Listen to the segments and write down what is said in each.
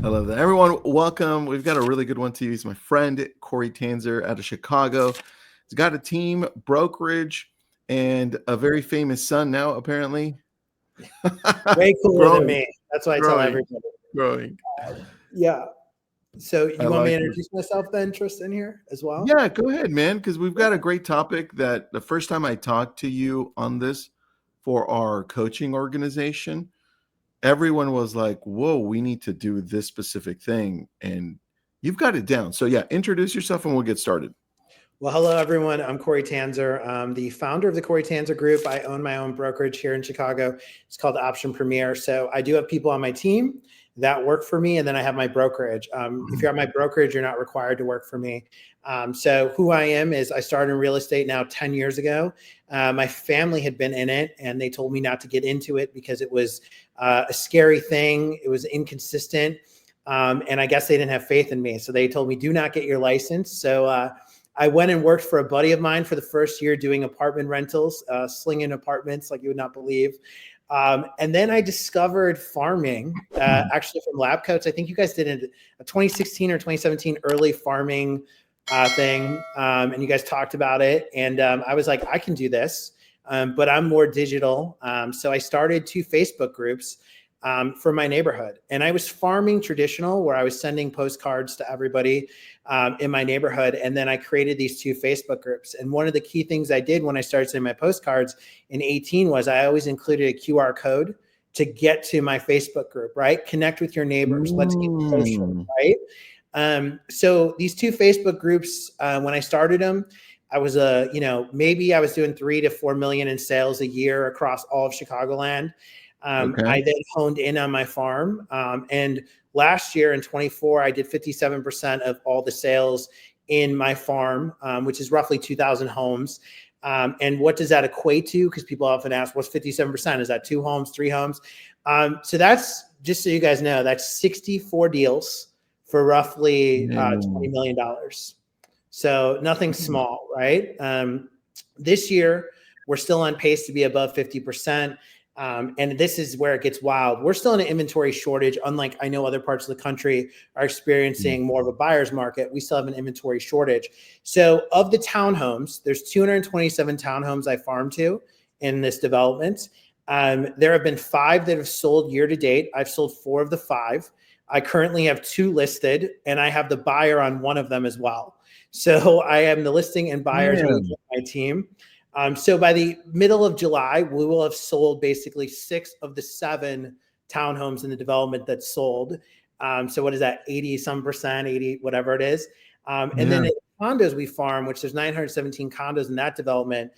I love that. Everyone, welcome. We've got a really good one to you. He's my friend, Cory out of Chicago. He's got a team, brokerage, and a very famous son now, apparently. Way cooler than me. That's what I tell growing, everybody. growing. Yeah. So you want me like to introduce myself then, Tristan, here as well? Yeah, go ahead, man, because we've got a great topic that the first time I talked to you on this for our coaching organization, everyone was like, whoa, we need to do this specific thing. And you've got it down. So yeah, introduce yourself and we'll get started. Well, hello, everyone. I'm Cory Tanzer. I'm the founder of the Cory Tanzer Group. I own my own brokerage here in Chicago. It's called Option Premier. So I do have people on my team that work for me, and then I have my brokerage. If you're at my brokerage, you're not required to work for me. So who I am is I started in real estate now 10 years ago. My family had been in it, and they told me not to get into it because it was a scary thing. It was inconsistent, and I guess they didn't have faith in me. So they told me, do not get your license. So I went and worked for a buddy of mine for the first year doing apartment rentals, slinging apartments like you would not believe. And then I discovered farming, actually from lab coats. I think you guys did a 2016 or 2017 early farming thing, and you guys talked about it. And I was like, I can do this, but I'm more digital. So I started 2 Facebook groups for my neighborhood. And I was farming traditional, where I was sending postcards to everybody in my neighborhood. And then I created these 2 Facebook groups. And one of the key things I did when I started sending my postcards in 18 was I always included a QR code to get to my Facebook group, right? Connect with your neighbors. Let's get social, right? So these 2 Facebook groups, when I started them, I was maybe I was doing 3 to 4 million in sales a year across all of Chicagoland. I then honed in on my farm. And last year in 24, I did 57% of all the sales in my farm, which is roughly 2,000 homes. And what does that equate to? Because people often ask, what's 57%? Is that 2 homes, 3 homes? So that's, just so you guys know, that's 64 deals for roughly $20 million. So nothing small, right? This year, we're still on pace to be above 50%. And this is where it gets wild. We're still in an inventory shortage, unlike I know other parts of the country are experiencing more of a buyer's market. We still have an inventory shortage. So of the townhomes, there's 227 townhomes I farm to in this development. There have been 5 that have sold year to date. I've sold 4 of the 5. I currently have 2 listed, and I have the buyer on 1 of them as well. So I am the listing and buyer's agent of my team. So by the middle of July, we will have sold basically 6 of the 7 townhomes in the development that sold. So what is that? 80 some percent, 80, whatever it is. And then the condos we farm, which there's 917 condos in that development.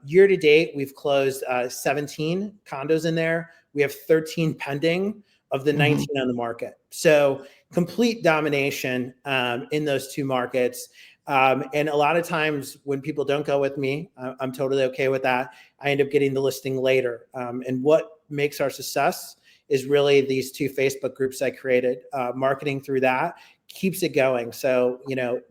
Year to date, we've closed 17 condos in there. We have 13 pending of the 19 on the market. So complete domination in those 2 markets. And a lot of times when people don't go with me, I'm totally okay with that. I end up getting the listing later. And what makes our success is really these 2 Facebook groups I created. Marketing through that keeps it going. So,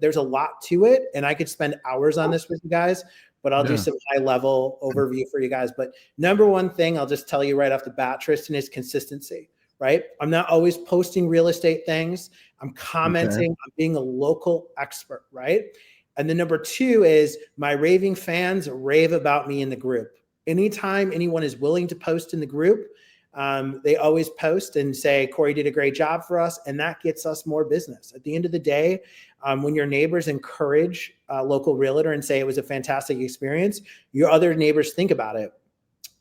there's a lot to it, and I could spend hours on this with you guys, but I'll do some high level overview for you guys. But number one thing I'll just tell you right off the bat, Tristan, is consistency. Right? I'm not always posting real estate things. I'm commenting. I'm being a local expert, right? And then number 2 is my raving fans rave about me in the group. Anytime anyone is willing to post in the group, they always post and say, Cory did a great job for us. And that gets us more business. At the end of the day, when your neighbors encourage a local realtor and say it was a fantastic experience, your other neighbors think about it.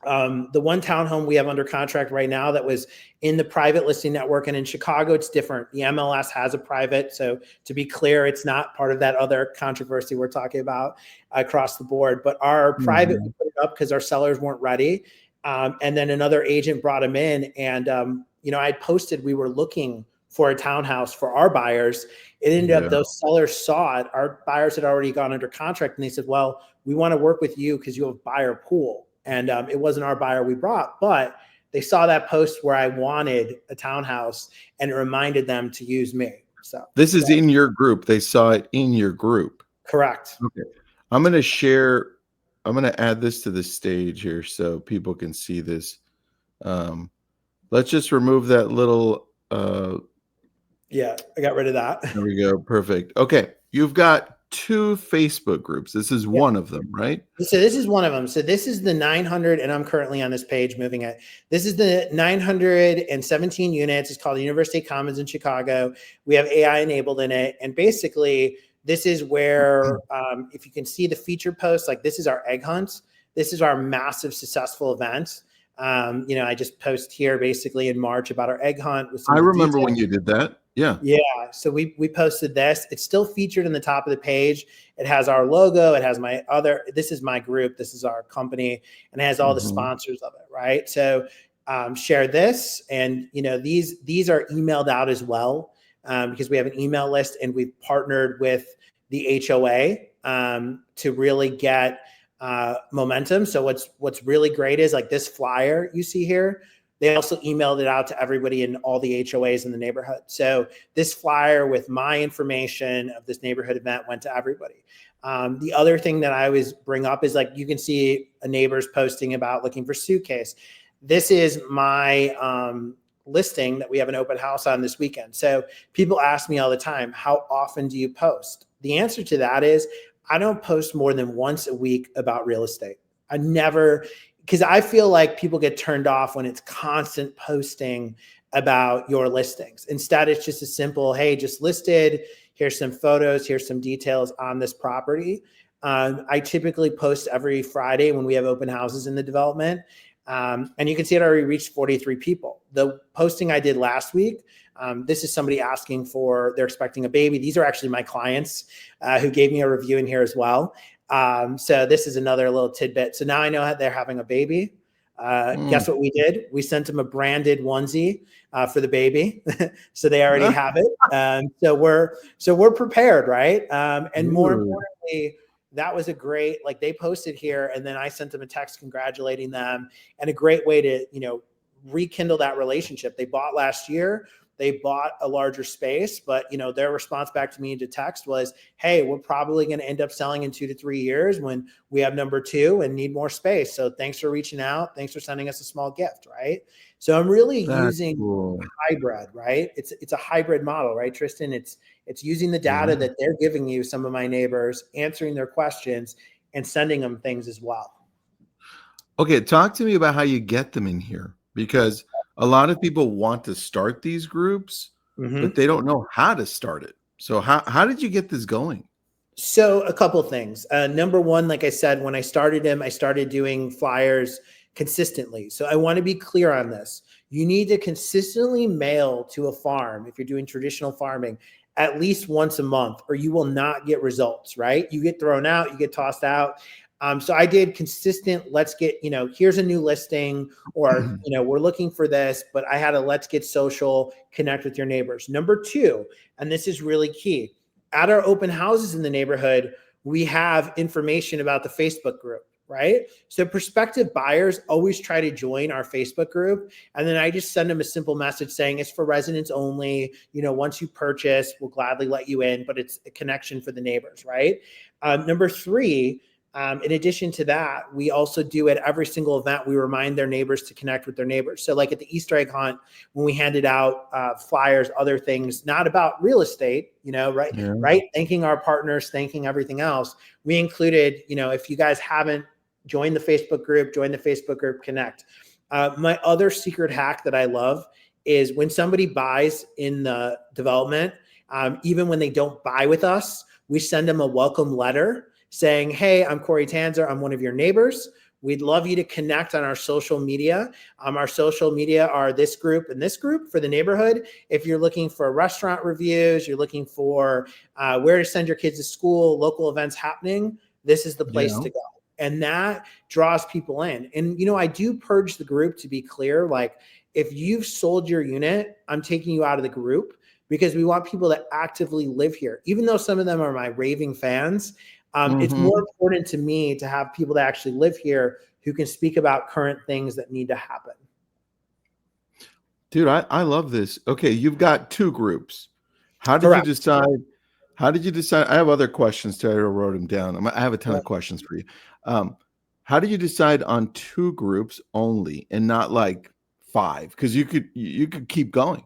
The 1 townhome we have under contract right now that was in the private listing network, and in Chicago, it's different. The MLS has a private. So to be clear, it's not part of that other controversy we're talking about across the board, but our private, we put it up because our sellers weren't ready. And then another agent brought them in, and, I had posted, we were looking for a townhouse for our buyers. It ended up those sellers saw it. Our buyers had already gone under contract, and they said, well, we want to work with you because you have a buyer pool. And it wasn't our buyer we brought, but they saw that post where I wanted a townhouse, and it reminded them to use me. So this is in your group. They saw it in your group. Correct. Okay. I'm going to add this to the stage here so people can see this. Let's just remove that little Yeah, I got rid of that. There we go. Perfect. Okay. You've got 2 Facebook groups. This is Yeah. one of them, right? So this is one of them. So this is the 900, and I'm currently on this page moving it. This is the 917 units. It's called University Commons in Chicago. We have AI enabled in it. And basically, this is where, if you can see the feature posts, like this is our egg hunt. This is our massive successful event. I just post here basically in March about our egg hunt with some I of the remember details. when you did that. Yeah. Yeah. So we posted this. It's still featured in the top of the page. It has our logo. It has this is my group. This is our company, and it has all the sponsors of it. Right. So share this. And, these are emailed out as well because we have an email list, and we've partnered with the HOA to really get momentum. So what's really great is like this flyer you see here. They also emailed it out to everybody in all the HOAs in the neighborhood. So this flyer with my information of this neighborhood event went to everybody. The other thing that I always bring up is like you can see a neighbor's posting about looking for suitcase. This is my listing that we have an open house on this weekend. So people ask me all the time, how often do you post? The answer to that is I don't post more than once a week about real estate. I never, because I feel like people get turned off when it's constant posting about your listings. Instead, it's just a simple, hey, just listed. Here's some photos. Here's some details on this property. I typically post every Friday when we have open houses in the development. And you can see it already reached 43 people. The posting I did last week, this is somebody asking they're expecting a baby. These are actually my clients who gave me a review in here as well. So this is another little tidbit. So now I know they're having a baby. Guess what we did? We sent them a branded onesie for the baby. So they already have it. So we're prepared, right? And more importantly, that was a great, like they posted here, and then I sent them a text congratulating them, and a great way to, rekindle that relationship. They bought last year. They bought a larger space, but their response back to me to text was, hey, we're probably going to end up selling in 2 to 3 years when we have number 2 and need more space. So thanks for reaching out. Thanks for sending us a small gift. Right. So I'm really using hybrid, right? It's a hybrid model, right, Tristan? It's using the data that they're giving you, some of my neighbors, answering their questions and sending them things as well. Okay. Talk to me about how you get them in here, because a lot of people want to start these groups, but they don't know how to start it. So how did you get this going? So a couple of things. Number one, like I said, when I started them, I started doing flyers consistently. So I want to be clear on this. You need to consistently mail to a farm if you're doing traditional farming at least once a month, or you will not get results, right? You get thrown out, you get tossed out. So I did consistent, let's get, here's a new listing, or, we're looking for this, but I had a let's get social, connect with your neighbors. Number 2, and this is really key, at our open houses in the neighborhood, we have information about the Facebook group, right? So prospective buyers always try to join our Facebook group. And then I just send them a simple message saying it's for residents only. Once you purchase, we'll gladly let you in, but it's a connection for the neighbors, right? Number 3, in addition to that, we also do at every single event, we remind their neighbors to connect with their neighbors. So like at the Easter egg hunt, when we handed out flyers, other things, not about real estate, right? Yeah. Right. Thanking our partners, thanking everything else. We included, if you guys haven't joined the Facebook group, connect. My other secret hack that I love is when somebody buys in the development, even when they don't buy with us, we send them a welcome letter saying, hey, I'm Cory Tanzer. I'm one of your neighbors. We'd love you to connect on our social media. Our social media are this group and this group for the neighborhood. If you're looking for restaurant reviews, you're looking for where to send your kids to school, local events happening, this is the place to go. And that draws people in. And, I do purge the group, to be clear. Like if you've sold your unit, I'm taking you out of the group, because we want people that actively live here. Even though some of them are my raving fans, it's more important to me to have people that actually live here who can speak about current things that need to happen. Dude, I love this. Okay, you've got 2 groups. How did Correct. you decide? I have other questions too. I wrote them down. I have a ton of questions for you. How did you decide on 2 groups only and not like 5? Because you could keep going.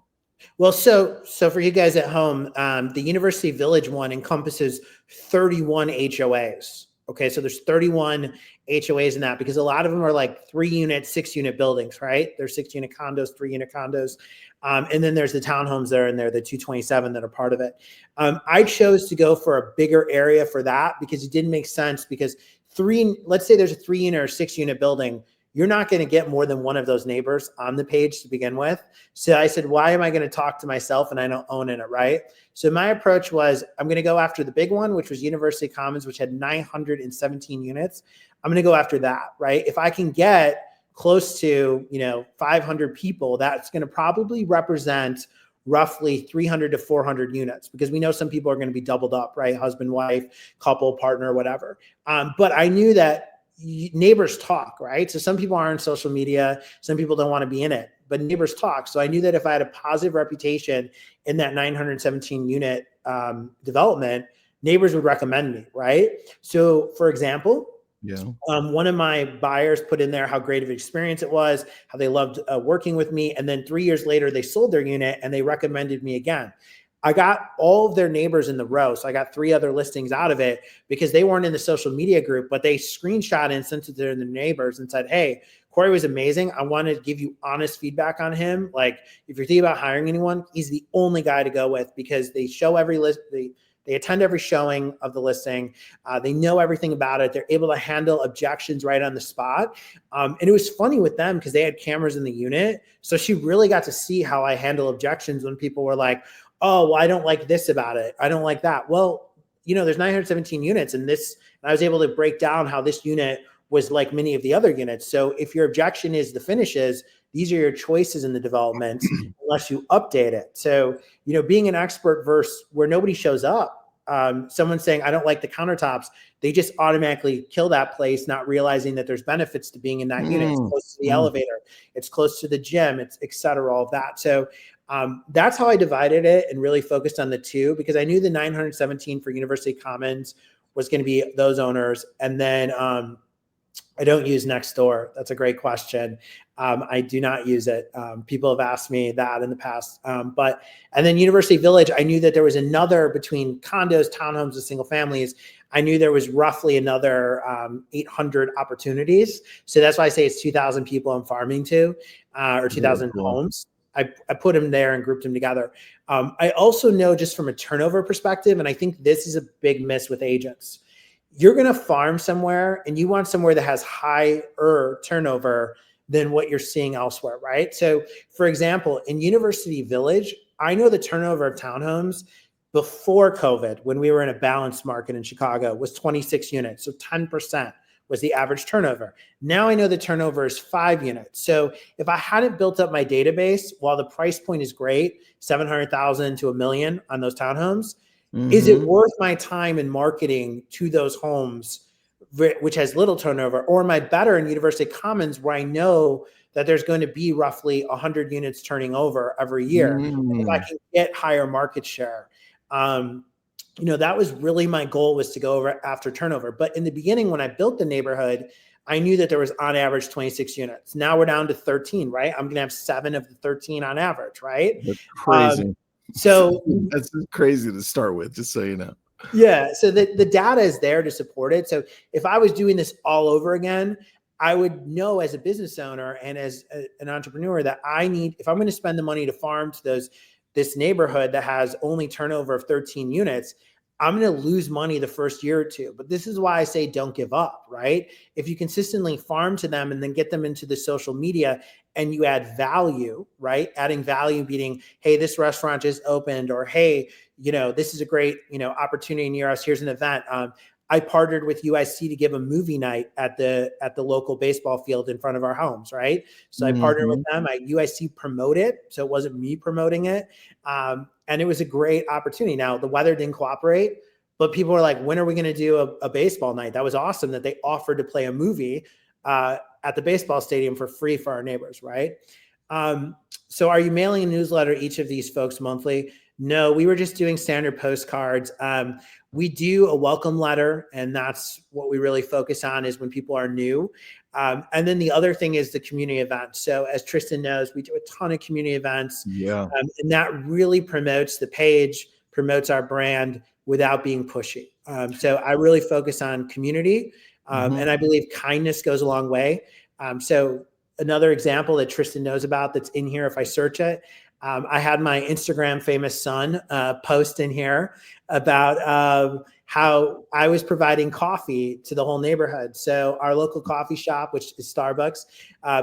Well, so for you guys at home, the University Village one encompasses 31 HOAs. Okay, so there's 31 HOAs in that because a lot of them are like 3-unit, 6-unit buildings, right? There's 6-unit condos, 3-unit condos. And then there's the townhomes there and there, the 227 that are part of it. I chose to go for a bigger area for that because it didn't make sense because let's say there's a 3-unit or 6-unit building. You're not going to get more than one of those neighbors on the page to begin with. So I said, why am I going to talk to myself and I don't own it, right? So my approach was, I'm going to go after the big one, which was University Commons, which had 917 units. I'm going to go after that, right? If I can get close to, 500 people, that's going to probably represent roughly 300 to 400 units because we know some people are going to be doubled up, right? Husband, wife, couple, partner, whatever. But I knew that neighbors talk, right? So some people are on social media, some people don't want to be in it, but neighbors talk. So I knew that if I had a positive reputation in that 917 unit development, neighbors would recommend me, right? So for example, one of my buyers put in there how great of an experience it was, how they loved working with me. And then 3 years later, they sold their unit and they recommended me again. I got all of their neighbors in the row. So I got 3 other listings out of it because they weren't in the social media group, but they screenshot and sent it to their neighbors and said, hey, Cory was amazing. I wanted to give you honest feedback on him. Like if you're thinking about hiring anyone, he's the only guy to go with because they show every list. They attend every showing of the listing. They know everything about it. They're able to handle objections right on the spot. And it was funny with them because they had cameras in the unit. So she really got to see how I handle objections when people were like, oh, well, I don't like this about it. I don't like that. Well, there's 917 units and I was able to break down how this unit was like many of the other units. So if your objection is the finishes, these are your choices in the development unless you update it. So, being an expert versus where nobody shows up, someone saying, I don't like the countertops, they just automatically kill that place, not realizing that there's benefits to being in that unit. It's close to the elevator, it's close to the gym, it's et cetera, all of that. So that's how I divided it and really focused on the 2 because I knew the 917 for University Commons was going to be those owners. And then I don't use Nextdoor. That's a great question. I do not use it. People have asked me that in the past. And then University Village, I knew that there was another between condos, townhomes, and single families. I knew there was roughly another 800 opportunities. So that's why I say it's 2,000 people I'm farming to, or 2,000 homes. I put them there and grouped them together. I also know just from a turnover perspective, and I think this is a big miss with agents. You're going to farm somewhere and you want somewhere that has higher turnover than what you're seeing elsewhere, right? So for example, in University Village, I know the turnover of townhomes before COVID, when we were in a balanced market in Chicago, was 26 units. So 10% was the average turnover. Now I know the turnover is 5 units. So if I hadn't built up my database, while the price point is great, 700,000 to $1 million on those townhomes, is it worth my time in marketing to those homes, which has little turnover? Or am I better in University Commons where I know that there's going to be roughly 100 units turning over every year? If I can get higher market share. That was really my goal, was to go over after turnover. But in the beginning, when I built the neighborhood, I knew that there was on average 26 units. Now we're down to 13, right? I'm going to have 7 of the 13 on average, right? That's crazy. So that's crazy to start with, just so you know. Yeah. So the data is there to support it. So if I was doing this all over again, I would know as a business owner and as an entrepreneur that if I'm going to spend the money to farm to this neighborhood that has only turnover of 13 units, I'm going to lose money the first year or 2. But this is why I say don't give up, right? If you consistently farm to them and then get them into the social media and you add value, right? Adding value being, hey, this restaurant just opened, or hey, this is a great, opportunity near us. Here's an event. I partnered with UIC to give a movie night at the local baseball field in front of our homes, right? So I partnered with them. UIC promote it, so it wasn't me promoting it, and it was a great opportunity. Now the weather didn't cooperate, but people were like, "When are we going to do a baseball night?" That was awesome that they offered to play a movie at the baseball stadium for free for our neighbors, right? So are you mailing a newsletter each of these folks monthly? No, we were just doing standard postcards. We do a welcome letter, and that's what we really focus on is when people are new. And then the other thing is the community events. So as Tristan knows, we do a ton of community events, Yeah. and that really promotes the page, promotes our brand without being pushy. So I really focus on community, and I believe kindness goes a long way. So another example that Tristan knows about that's in here, if I search it, I had my Instagram famous son post in here about how I was providing coffee to the whole neighborhood. So our local coffee shop, which is Starbucks,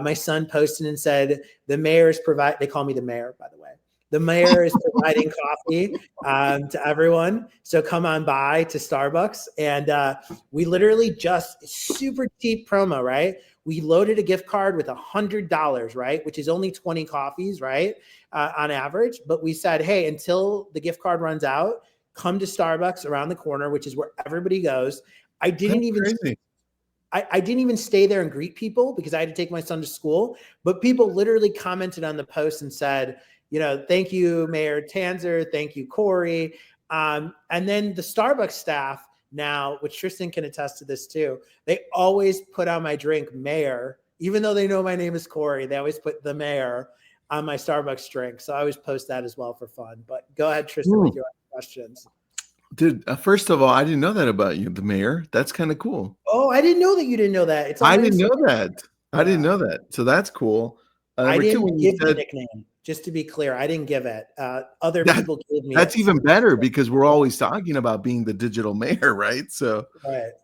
my son posted and said, the mayor is they call me the mayor, by the way. The mayor is providing coffee to everyone. So come on by to Starbucks. And we literally just super cheap promo, right? We loaded a gift card with $100, right? Which is only 20 coffees, right? On average. But we said, hey, until the gift card runs out, come to Starbucks around the corner, which is where everybody goes. I didn't even stay there and greet people because I had to take my son to school. But people literally commented on the post and said, thank you, Mayor Tanzer. Thank you, Cory. And then the Starbucks staff now, which Tristan can attest to this too, they always put on my drink, Mayor, even though they know my name is Cory, they always put the Mayor on my Starbucks drink. So I always post that as well for fun. But go ahead, Tristan, with your questions. Dude, first of all, I didn't know that about you, the mayor. That's kind of cool. Oh, I didn't know that you didn't know that. It's I didn't know that. I didn't know that. So that's cool. I didn't give the nickname. Just to be clear, I didn't give it. Other people gave me. That's even better because we're always talking about being the digital mayor, right? So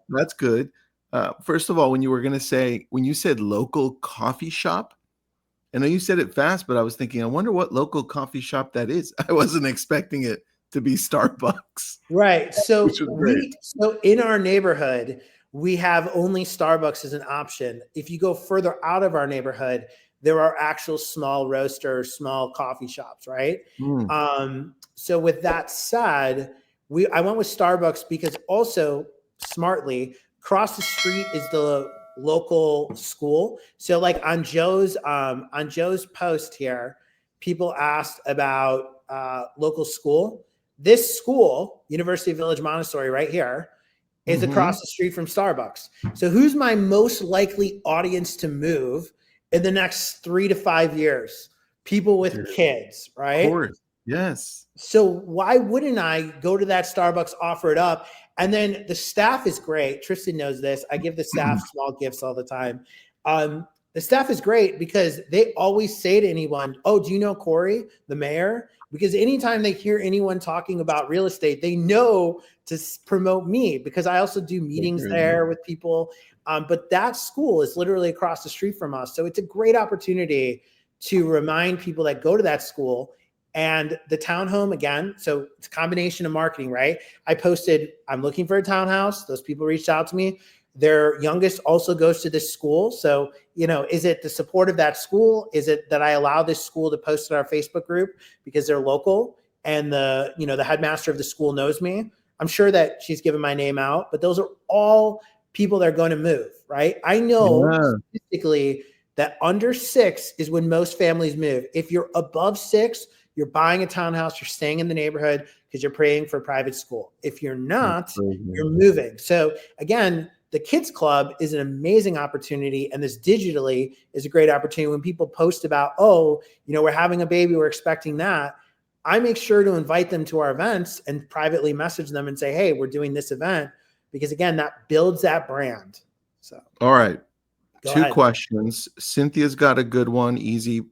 that's good. First of all, when you said local coffee shop, I know you said it fast, but I was thinking, I wonder what local coffee shop that is. I wasn't expecting it to be Starbucks. Right. So in our neighborhood, we have only Starbucks as an option. If you go further out of our neighborhood, there are actual small roasters, small coffee shops, right? So with that said, I went with Starbucks because also smartly, across the street is the local school. So like on Joe's post here, people asked about local school. This school, University Village Montessori right here, is across the street from Starbucks. So who's my most likely audience to move in the next 3 to 5 years? People with kids, right? Of course. Yes. So why wouldn't I go to that Starbucks, offer it up? And then the staff is great. Tristan knows this. I give the staff small gifts all the time. The staff is great because they always say to anyone, oh, do you know Cory, the mayor? Because anytime they hear anyone talking about real estate, they know to promote me because I also do meetings there with people. But that school is literally across the street from us. So it's a great opportunity to remind people that go to that school. And the townhome, again, so it's a combination of marketing, right? I posted, I'm looking for a townhouse. Those people reached out to me. Their youngest also goes to this school. So, is it the support of that school? Is it that I allow this school to post in our Facebook group because they're local and the headmaster of the school knows me? I'm sure that she's given my name out, but those are all people that are going to move, right? I know statistically that under 6 is when most families move. If you're above 6, you're buying a townhouse, you're staying in the neighborhood because you're paying for private school. If you're not, you're moving. So again, the Kids Club is an amazing opportunity, and this digitally is a great opportunity. When people post about, we're having a baby, we're expecting that, I make sure to invite them to our events and privately message them and say, hey, we're doing this event, because again, that builds that brand. So, all right. Go 2 ahead. questions. Cynthia's got a good one, easy.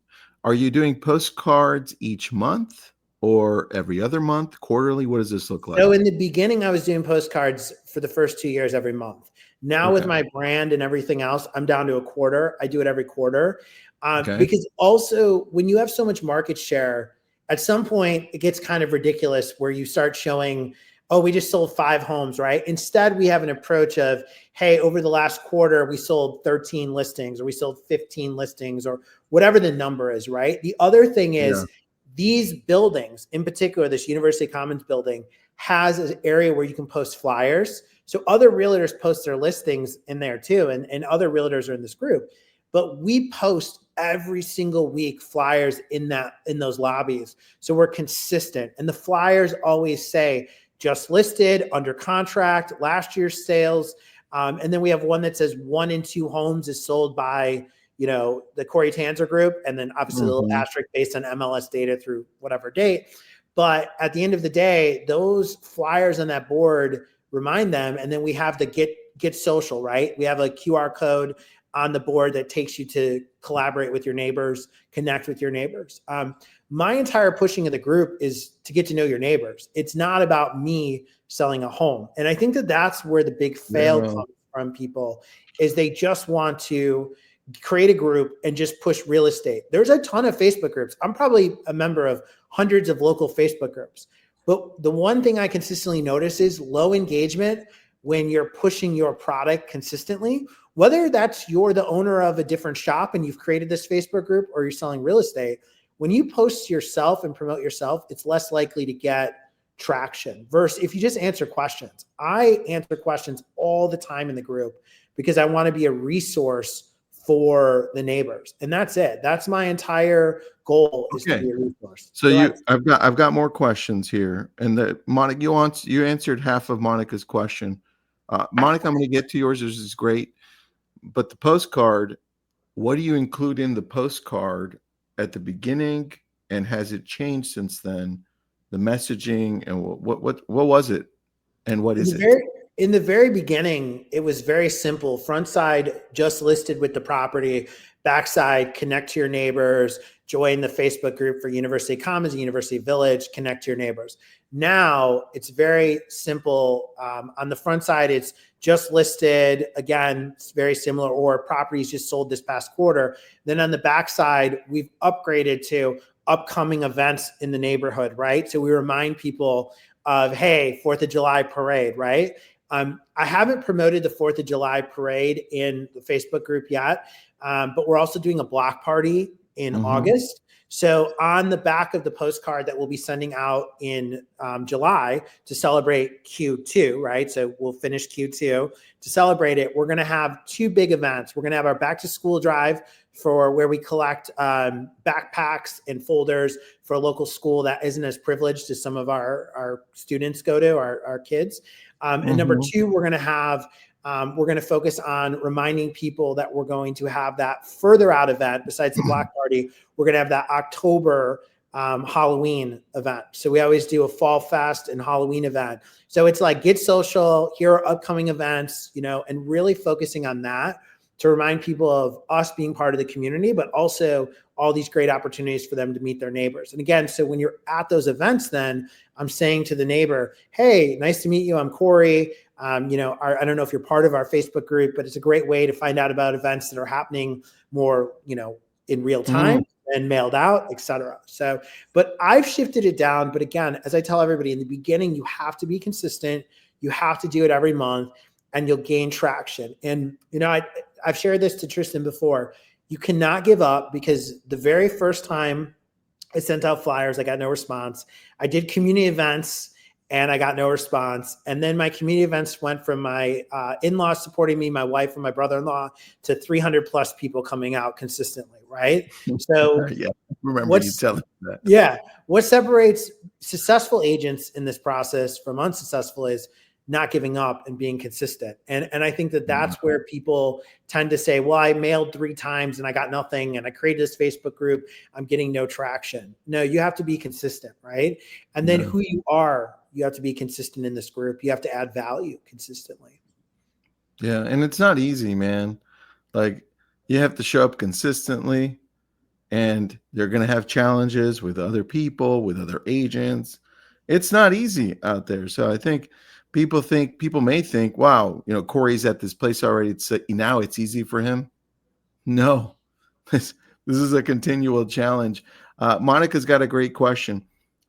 Are you doing postcards each month or every other month, quarterly? What does this look like? So in the beginning, I was doing postcards for the first 2 years every month. Now with my brand and everything else, I'm down to a quarter. I do it every quarter. Because also when you have so much market share, at some point it gets kind of ridiculous where you start showing, oh, we just sold 5 homes, right? Instead, we have an approach of, hey, over the last quarter, we sold 13 listings or we sold 15 listings or whatever the number is, right? The other thing is these buildings, in particular, this University Commons building has an area where you can post flyers. So other realtors post their listings in there too, and other realtors are in this group. But we post every single week flyers in those lobbies. So we're consistent. And the flyers always say just listed, under contract, last year's sales. And then we have one that says 1 in 2 homes is sold by, the Cory Tanzer Group. And then obviously the little asterisk based on MLS data through whatever date. But at the end of the day, those flyers on that board remind them. And then we have the get social, right? We have a QR code on the board that takes you to collaborate with your neighbors, connect with your neighbors. My entire pushing of the group is to get to know your neighbors. It's not about me selling a home. And I think that that's where the big fail comes from people, is they just want to create a group and just push real estate. There's a ton of Facebook groups. I'm probably a member of hundreds of local Facebook groups. But the one thing I consistently notice is low engagement when you're pushing your product consistently, whether that's you're the owner of a different shop and you've created this Facebook group, or you're selling real estate. When you post yourself and promote yourself, it's less likely to get traction versus if you just answer questions. I answer questions all the time in the group because I want to be a resource for the neighbors. And that's it. That's my entire goal, is to be a resource. So I've got more questions here. And Monica, you answered half of Monica's question. Monica, I'm going to get to yours. This is great. But the postcard, what do you include in the postcard at the beginning? And has it changed since then? The messaging and what was it? And what is it? In the very beginning, it was very simple. Front side, just listed with the property. Backside, connect to your neighbors, join the Facebook group for University Commons, University Village, connect to your neighbors. Now it's very simple. On the front side, it's just listed. Again, it's very similar, or properties just sold this past quarter. Then on the backside, we've upgraded to upcoming events in the neighborhood, right? So we remind people of, hey, 4th of July parade, right? I haven't promoted the 4th of July parade in the Facebook group yet, but we're also doing a block party in August. So on the back of the postcard that we'll be sending out in July to celebrate Q2, right? So we'll finish Q2. To celebrate it, we're going to have 2 big events. We're going to have our back to school drive for where we collect backpacks and folders for a local school that isn't as privileged as some of our students go to, our kids. And number 2, we're going to focus on reminding people that we're going to have that further out event besides the block party. We're going to have that October Halloween event. So we always do a fall fest and Halloween event. So it's like, get social, here are upcoming events, and really focusing on that to remind people of us being part of the community, but also all these great opportunities for them to meet their neighbors. And again, so when you're at those events, then I'm saying to the neighbor, hey, nice to meet you. I'm Cory. I don't know if you're part of our Facebook group, but it's a great way to find out about events that are happening more, in real time and mailed out, et cetera. So, but I've shifted it down. But again, as I tell everybody in the beginning, you have to be consistent. You have to do it every month and you'll gain traction. And, I've shared this to Tristan before. You cannot give up, because the very first time I sent out flyers, I got no response. I did community events and I got no response. And then my community events went from my in-laws supporting me, my wife and my brother-in-law, to 300 plus people coming out consistently, right? So yeah, I remember you telling me that. Yeah. What separates successful agents in this process from unsuccessful is not giving up and being consistent. And I think that that's where people tend to say, well, I mailed 3 times and I got nothing. And I created this Facebook group, I'm getting no traction. No, you have to be consistent, right? And then who you are, you have to be consistent in this group. You have to add value consistently. Yeah. And it's not easy, man. Like, you have to show up consistently, and they're going to have challenges with other people, with other agents. It's not easy out there. So I think people may think, wow, Cory's at this place already. Now it's easy for him. No, this is a continual challenge. Monica's got a great question.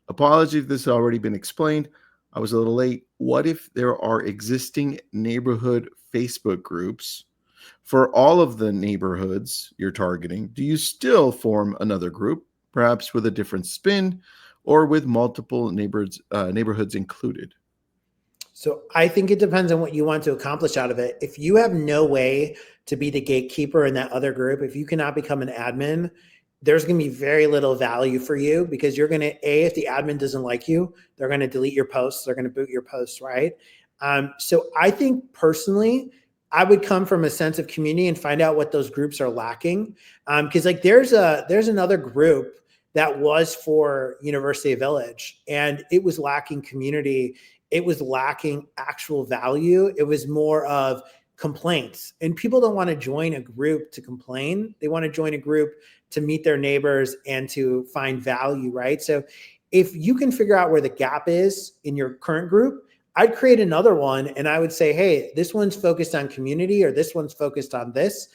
Apologies if this has already been explained. I was a little late. What if there are existing neighborhood Facebook groups for all of the neighborhoods you're targeting? Do you still form another group, perhaps with a different spin or with multiple neighborhoods included? So I think it depends on what you want to accomplish out of it. If you have no way to be the gatekeeper in that other group, if you cannot become an admin, there's going to be very little value for you because you're going to, if the admin doesn't like you, they're going to delete your posts. They're going to boot your posts, right? So I think personally, I would come from a sense of community and find out what those groups are lacking. Because like there's another group that was for University Village and it was lacking community. It was lacking actual value. It was more of complaints. And people don't want to join a group to complain. They want to join a group to meet their neighbors and to find value, right? So if you can figure out where the gap is in your current group, I'd create another one and I would say, hey, this one's focused on community or this one's focused on this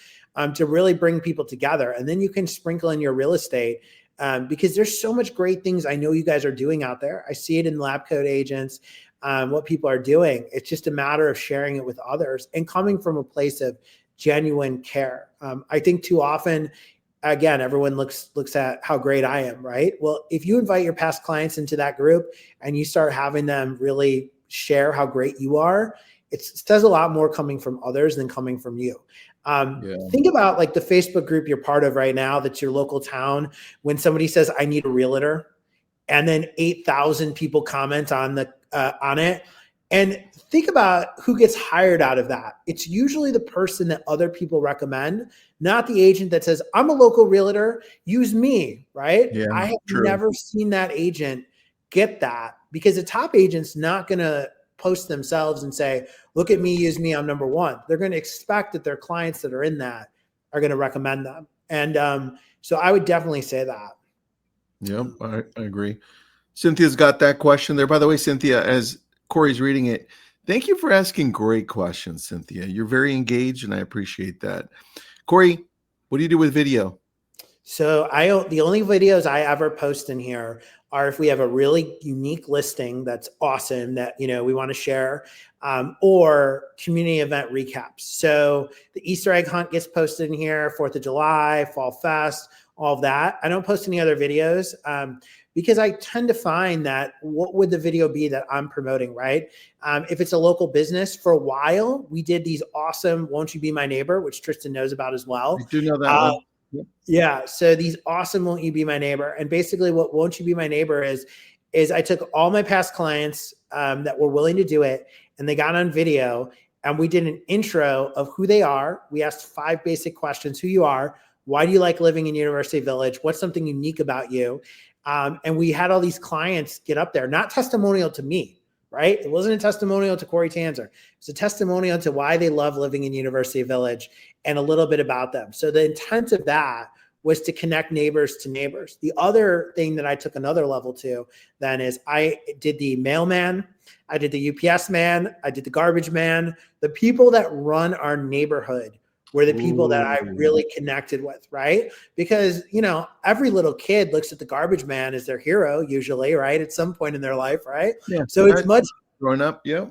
to really bring people together. And then you can sprinkle in your real estate because there's so much great things I know you guys are doing out there. I see it in lab coat agents, what people are doing. It's just a matter of sharing it with others and coming from a place of genuine care. I think too often, again, everyone looks at how great I am, right? Well, if you invite your past clients into that group and you start having them really share how great you are, it says a lot more coming from others than coming from you. Think about like the Facebook group you're part of right now, that's your local town. When somebody says, I need a realtor, and then 8,000 people comment on it. And think about who gets hired out of that. It's usually the person that other people recommend, not the agent that says, I'm a local realtor, use me, right? Yeah, I have true. never seen that agent get that because the top agent's not going to post themselves and say, look at me, use me, I'm number one. They're going to expect that their clients that are in that are going to recommend them. And so I would definitely say that. Yep, I agree. Cynthia's got that question there. By the way, Cynthia, as Cory's reading it, thank you for asking great questions, Cynthia. You're very engaged, and I appreciate that. Cory, what do you do with video? So the only videos I ever post in here are if we have a really unique listing that's awesome that we want to share, or community event recaps. So the Easter egg hunt gets posted in here, 4th of July, Fall Fest, all of that. I don't post any other videos because I tend to find that what would the video be that I'm promoting, right? If it's a local business, for a while, we did these awesome Won't You Be My Neighbor, which Tristan knows about as well. I do know that one. Yep. Yeah. So these awesome Won't You Be My Neighbor. And basically what Won't You Be My Neighbor is I took all my past clients that were willing to do it and they got on video and we did an intro of who they are. We asked 5 basic questions: who you are, why do you like living in University Village, what's something unique about you? And we had all these clients get up there, not testimonial to me, right? It wasn't a testimonial to Cory Tanzer. It's a testimonial to why they love living in University Village and a little bit about them. So the intent of that was to connect neighbors to neighbors. The other thing that I took another level to then is I did the mailman, I did the UPS man, I did the garbage man. The people that run our neighborhood were the people that I really connected with, right? Because, every little kid looks at the garbage man as their hero usually, right? At some point in their life, right? Yeah. So it's much growing up. Yeah.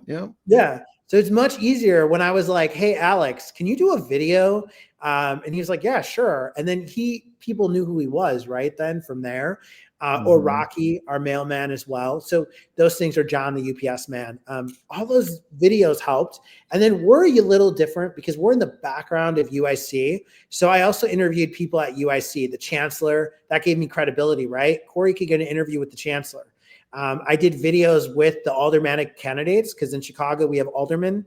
So it's much easier when I was like, hey, Alex, can you do a video? And he was like, yeah, sure. And then people knew who he was right then from there. Or Rocky, our mailman as well. So those things are John, the UPS man. All those videos helped. And then we're a little different because we're in the background of UIC. So I also interviewed people at UIC, the chancellor. That gave me credibility, right? Cory could get an interview with the chancellor. I did videos with the aldermanic candidates because in Chicago we have aldermen.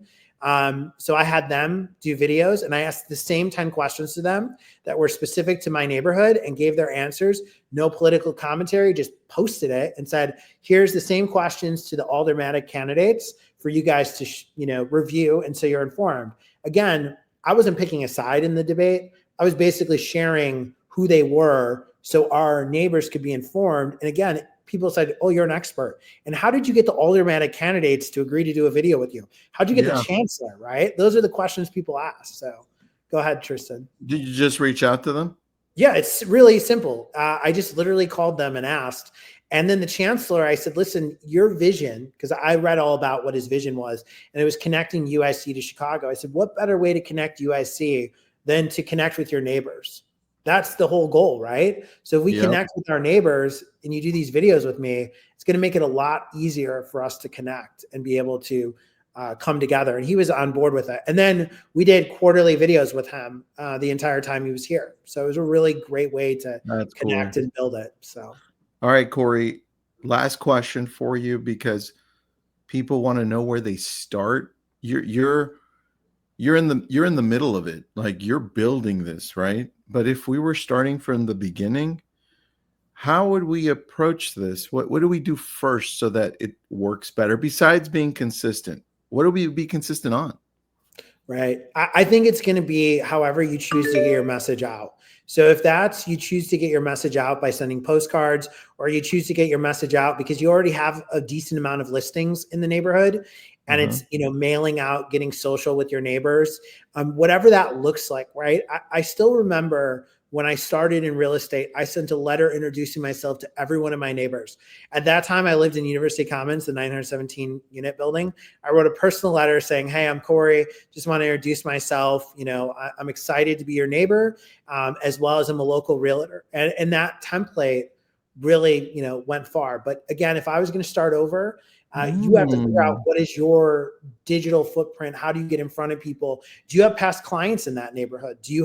So I had them do videos and I asked the same 10 questions to them that were specific to my neighborhood and gave their answers. No political commentary, just posted it and said, here's the same questions to the aldermanic candidates for you guys to, review. And so you're informed. Again, I wasn't picking a side in the debate. I was basically sharing who they were so our neighbors could be informed. And again, people said, oh, you're an expert. And how did you get the aldermanic candidates to agree to do a video with you? How'd you get the chancellor, right? Those are the questions people ask. So go ahead, Tristan. Did you just reach out to them? Yeah, it's really simple. I just literally called them and asked. And then the chancellor, I said, listen, your vision, because I read all about what his vision was, and it was connecting UIC to Chicago. I said, what better way to connect UIC than to connect with your neighbors? That's the whole goal, right? So if we connect with our neighbors and you do these videos with me, it's going to make it a lot easier for us to connect and be able to come together, and he was on board with it. And then we did quarterly videos with him the entire time he was here. So it was a really great way to connect and build it. So, all right, Cory, last question for you, because people want to know where they start. You're in the middle of it. Like, you're building this, right? But if we were starting from the beginning, how would we approach this? What do we do first so that it works better, besides being consistent? What do we be consistent on? Right. I think it's going to be however you choose to get your message out. So if that's, you choose to get your message out by sending postcards, or you choose to get your message out because you already have a decent amount of listings in the neighborhood, and it's, mailing out, getting social with your neighbors, whatever that looks like, right? I still remember when I started in real estate, I sent a letter introducing myself to every one of my neighbors. At that time, I lived in University Commons, the 917 unit building. I wrote a personal letter saying, hey, I'm Cory. Just want to introduce myself. I'm excited to be your neighbor, as well as I'm a local realtor. And that template really, went far. But again, if I was going to start over, you have to figure out what is your digital footprint. How do you get in front of people? Do you have past clients in that neighborhood? Do you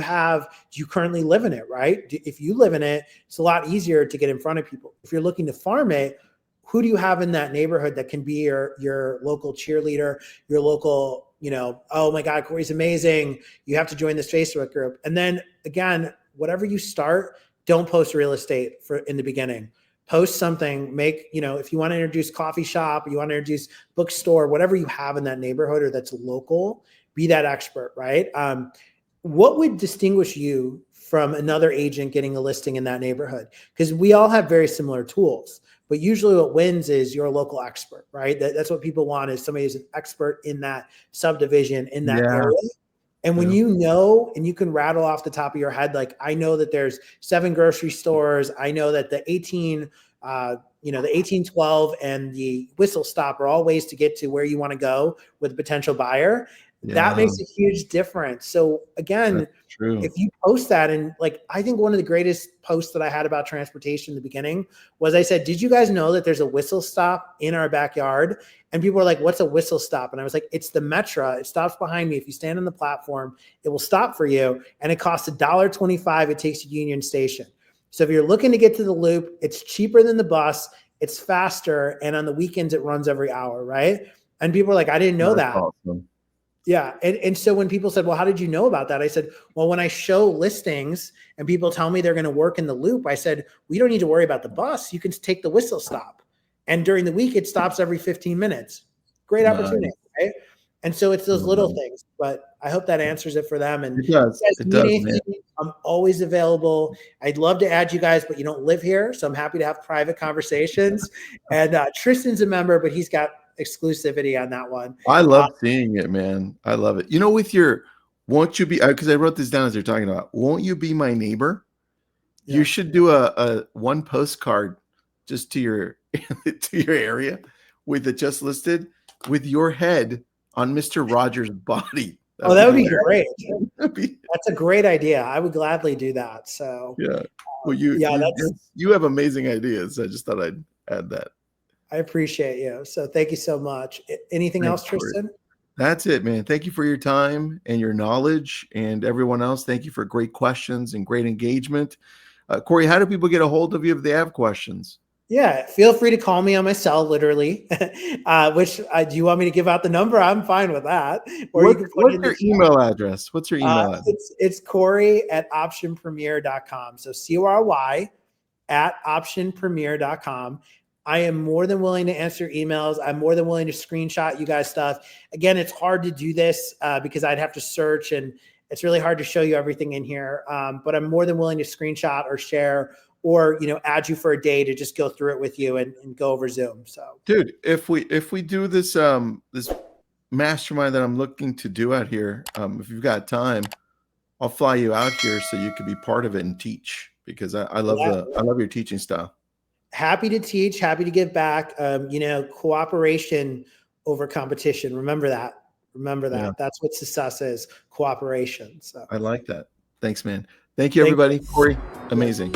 currently live in it, right? If you live in it, it's a lot easier to get in front of people. If you're looking to farm it, who do you have in that neighborhood that can be your local cheerleader, your local, oh my God, Cory's amazing. You have to join this Facebook group. And then again, whatever you start, don't post real estate in the beginning. Post something, if you want to introduce coffee shop, or you want to introduce bookstore, whatever you have in that neighborhood or that's local, be that expert, right? What would distinguish you from another agent getting a listing in that neighborhood? Because we all have very similar tools, but usually what wins is you're a local expert, right? That's what people want, is somebody who's an expert in that subdivision, in that area. And when you know, and you can rattle off the top of your head, like, I know that there's 7 grocery stores. I know that the 1812 and the Whistle Stop are all ways to get to where you want to go with a potential buyer. That makes a huge difference. So again, if you post that, and I think one of the greatest posts that I had about transportation in the beginning was, I said, did you guys know that there's a whistle stop in our backyard? And people were like, what's a whistle stop? And I was like, it's the Metra. It stops behind me. If you stand on the platform, it will stop for you. And it costs $1.25. It takes you to Union Station. So if you're looking to get to the loop, it's cheaper than the bus. It's faster. And on the weekends, it runs every hour, right? And people were like, I didn't know that. Awesome. Yeah. And so when people said, well, how did you know about that? I said, well, when I show listings and people tell me they're going to work in the loop, I said, we don't need to worry about the bus. You can take the whistle stop. And during the week, it stops every 15 minutes. Great opportunity, right? And so it's those little things, but I hope that answers it for them. And it does. I'm always available. I'd love to add you guys, but you don't live here. So I'm happy to have private conversations. And Tristan's a member, but he's got exclusivity on that one. I love seeing it, man. I love it. With your, won't you be, because I wrote this down as you're talking about, won't you be my neighbor? You should do a one postcard just to your area with it just listed with your head on Mr. Rogers' body. That would be great. That's a great idea. I would gladly do that. So well, you have amazing ideas. I just thought I'd add that. I appreciate you. So thank you so much. Anything else, Tristan? That's it, man. Thank you for your time and your knowledge, and everyone else, thank you for great questions and great engagement. Cory, how do people get a hold of you if they have questions? Yeah, feel free to call me on my cell, literally. Do you want me to give out the number? I'm fine with that. Or what's your email address? What's your email address? It's Cory@optionpremier.com. So Cory @optionpremier.com. I am more than willing to answer emails. I'm more than willing to screenshot you guys stuff. Again, it's hard to do this because I'd have to search, and it's really hard to show you everything in here. But I'm more than willing to screenshot or share, or add you for a day to just go through it with you and go over Zoom. So, dude, if we do this this mastermind that I'm looking to do out here, if you've got time, I'll fly you out here so you can be part of it and teach, because I love I love your teaching style. Happy to teach, happy to give back. Cooperation over competition. Remember that. Yeah. That's what success is, cooperation. So I like that. Thanks, man. Thank you, everybody. Cory, amazing.